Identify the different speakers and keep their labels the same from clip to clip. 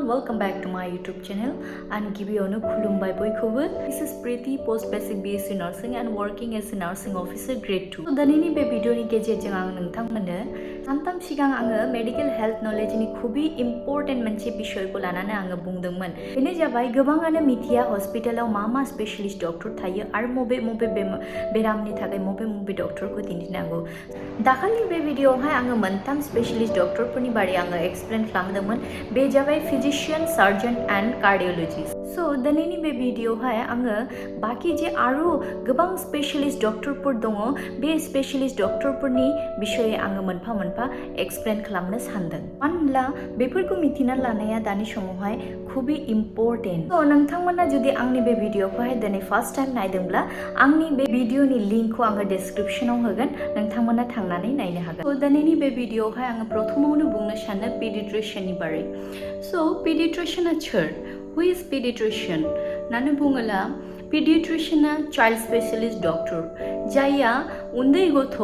Speaker 1: welcome back to my YouTube channel and गिबियावनो खुलुमबाय बयखौबो. This is Preeti, post basic BSc nursing and working as a nursing officer grade 2. So दिनैनि बे भिडिअनि गेजेरजों आं नोंथांमोननो सानथाम सिगां आङो मेडिकेल हेल्थ नलेजनि खुबि इम्पोर्टेन्ट मोनसे बिषयखौ लानानै आङो बुंदोंमोन. बेनो जाबाय गोबाङानो मिथिया हस्पिटालाव मा मा स्पेशलिस्ट डक्टर थायो आरो मबे बेरामनि थाखाय मबे डक्टरखौ दिन्थिनांगौ. दाखालि बे भिडिअआवहाय आङो मोनथाम स्पेशलिस्ट डक्टरफोरनि बारै आङो एक्सप्लेन खालामदोंमोन. बे जाबाय फिजिशियन, सार्जन एन्ड कार्डियोलजिस्ट. सो दिनैनि बे भिडिअआवहाय आङो बाकी जे आरो गोबां स्पेशलिस्ट डक्टरफोर दङ बे स्पेशलिस्ट डक्टरफोरनि बिषयै आङो मोनफा मोनफा एक्सप्लेन खालामनो सानदों. मानोना बेफोरखौ मिथिना लानाया दानि समावहाय खुबि इम्पोर्टेन्ट. सो नोंथांमोना जुदि आंनि बे भिडिअखौहाय दिनै फार्स्ट टाइम नायदोंब्ला आंनि बे भिडिअनि लिंकखौ आङो डिस्क्रिप्शनाव होगोन. नोंथांमोना थांनानै नायनो हागोन. सो दिनैनि बे भिडिअआवहाय आङो प्रथमावनो बुंनो सानो पेडिट्रिशियननि बारै. सो पेडिट्रिशियना सोर? Who is pediatrician? नानै बुङोला pediatriciana child specialist doctor जाया उन्दै गथ'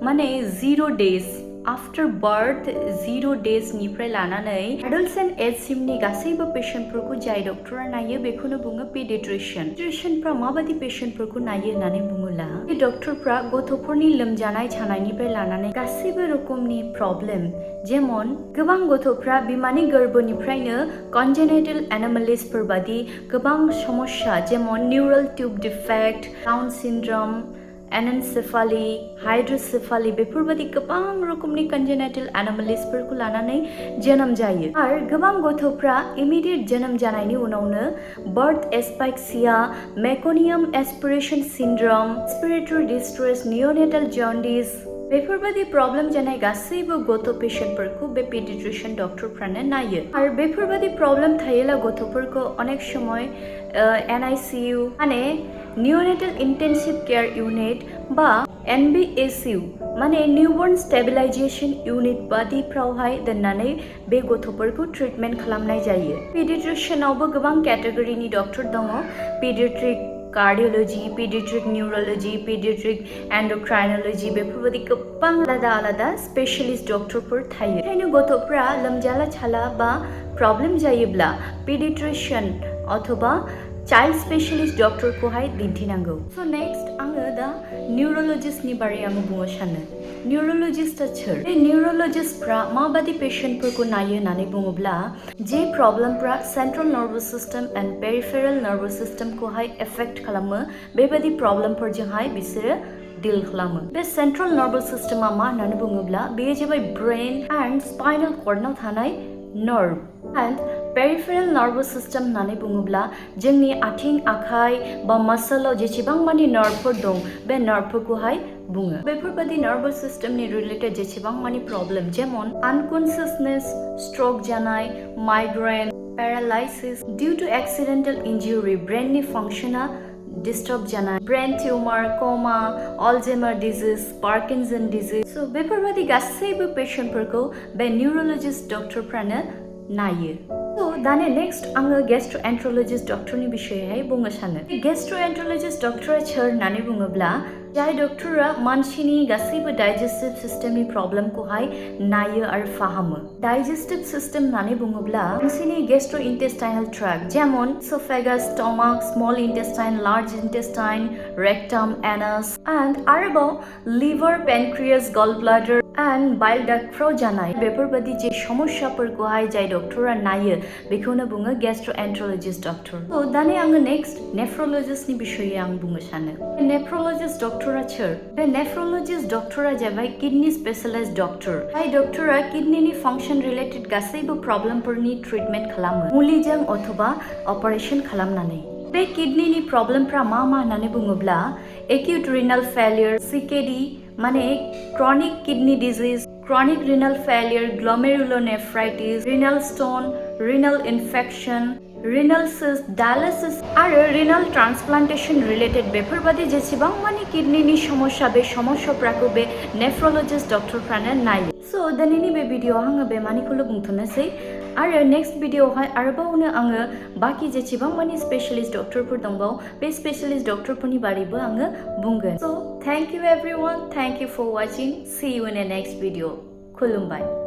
Speaker 1: माने 0 days आफ्टर बर्थ 0 days निफ्राय लानानै एडल्सेंट एज सिमनि गासैबो पेशेन्टफोरखौ जाय डक्टरा नायो बेखौनो बुङो पेडिट्रिशियन. पेडिट्रिशियनफ्रा माबायदि पेशेन्टफोरखौ नायो होननानै बुङोला बे डक्टरफ्रा गथ'फोरनि लोमजानाय सानायनिफ्राय लानानै गासैबो रोखोमनि प्रब्लेम जेमन गोबां गथ'फ्रा बिमानि गोर्बोनिफ्रायनो कन्जेनिटेल एनोमेलिसफोर बादि गोबां समस्या जेमन neural tube defect, Down syndrome, anencephaly, hydrocephaly बेफोरबायदि गोबां रोखोमनि कन्जेनिटल एनोमेलिसफोरखौ लानानै जोनोम जायो. आरो गोबां गथ'फ्रा इमिडिएट जोनोम जानायनि उनावनो birth asphyxia, meconium aspiration syndrome, respiratory distress, neonatal jaundice बेफोरबायदि प्रब्लेम जानाय गासैबो गथ' पेशेन्टफोरखौ बे पेडिट्रिशियन डक्टरफ्रानो नायो. आरो बेफोरबायदि प्रब्लेम थायोला गथ'फोरखौ अनेक समय NICU माने नियोनेटल इन्टेन्सिभ केयार इउनिट बा NBSU माने निउबर्न स्टेबिलाइजेशन इउनिट बादिफ्रावहाय दोननानै बे गथ'फोरखौ ट्रिटमेन्ट खालामनाय जायो. पेडिट्रिशियनावबो गोबां केटेगरिनि डक्टर दङ. Pediatric cardiology, pediatric neurology, pediatric endocrinology बेफोरबायदि गोबां आलादा स्पेशलिस्ट डक्टरफोर थायो. बेखायनो गथ'फ्रा लोमजाला छाला बा प्रब्लेम जायोब्ला पीडियाट्रिशियन अथवा चाइल्ड स्पेशलिस्ट डक्टरखौहाय दिन्थिनांगौ. सो नेक्स्ट आङो दा न्यूरोलॉजिस्टनि बारै आङो बुंनो सानो. न्यूरोलॉजिस्टआ सोर? बे न्यूरोलॉजिस्टफ्रा माबायदि पेशेन्टफोरखौ नायो होननानै बुङोब्ला जे प्रब्लेमफ्रा central nervous system and peripheral nervous सिस्टमखौहाय एफेक्ट खालामो बेबायदि प्रब्लेमफोरजोंहाय बिसोरो डिल खालामो. बे सेंट्रल नार्भास सिस्टमा मा होननानै बुङोब्ला बेयो जाबाय ब्रेन एन्ड स्पाइनल कर्डनाव थानाय nerve. And peripheral nervous system होननानै बुङोब्ला जोंनि आथिं आखाइ बा मासलाव जेसेबां मानि नार्भफोर दं बे नार्भफोरखौहाय बुङो. बेफोरबायदि नार्भास सिस्टमनि रिलेटेड जेसेबां मानि प्रब्लेम जेमन आनकनसियासनेस, स्ट्रोक जानाय, migraine, paralysis due to accidental injury, ब्रेननि फांसना डिस्टर्ब जानाय, brain tumour, coma, Alzheimer disease, Parkinson disease. सो बेफोरबायदि गासैबो पेशेन्टफोरखौ बे न्यूरोलॉजिस्ट डक्टरफ्रानो नायो. सो दाने नेक्स्ट आङो गेस्ट्रोएन्ट्रोलॉजिस्ट डक्टरनि बिषयैहाय बुंनो सानो. गेस्ट्रोएन्ट्रोलॉजिस्ट डक्टरा सोर होननानै बुङोब्ला जाय डक्टरा मानसिनि गासैबो डाइजेस्टिभ सिस्टेमनि प्रब्लेमखौहाय नायो आरो फाहामो. डाइजेस्टिभ सिस्टेम होननानै बुङोब्ला मानसिनि गेस्ट्रो इन्टेस्टाइनल ट्रैक्ट जेमन oesophagus, stomach, small intestine, large intestine, rectum, anus and आरोबाव liver, pancreas, gall bladder and bile डाक्टफ्राव जानाय बेफोरबायदि जे समस्याफोरखौहाय जाय डक्टरा नायो बेखौनो बुङो गेस्ट्रोएन्ट्रोलॉजिस्ट डक्टर. सो दाने आङो नेक्स्ट नेफ्रलॉजिस्टनि बिषयै आं बुंनो सानो. नेफ्रलॉजिस्ट डक्टरा सोर? बे नेफ्रलॉजिस्ट डक्टरा जाबाय किडनी स्पेशलिस्ट डक्टर. जाय डक्टरा किडनीनि फांसन रिलेटेड गासैबो प्रब्लेमफोरनि ट्रिटमेन्ट खालामो मुलिजों अथवा अपारेशन खालामनानै. बे किडनीनि प्रब्लेमफ्रा मा होननानै बुङोब्ला एक्यूट रिनल फेलियर, CKD माने chronic kidney disease, chronic renal failure, glomerulonephritis, renal stone, renal infection, renal cyst, dialysis आरो renal transplantation related बेफोरबायदि जेसेबां मानि किडनीनि समस्या बे समस्याफोरखौ बे नेफ्रलॉजिस्ट डक्टरफ्रानो नायो. सो दिनैनि बे भिडिअआव आङो बे मानिखौल' बुंथ'नोसै आरो नेक्स्ट भिडिअआवहाय आरोबावनो आङो बाकी जेसेबां मानि स्पेशलिस्ट डक्टरफोर दंबावो बे स्पेशलिस्ट डक्टरफोरनि बारैबो आङो बुंगोन. So thank you everyone, thank you for watching. See you in the next video. खुलुमबाय.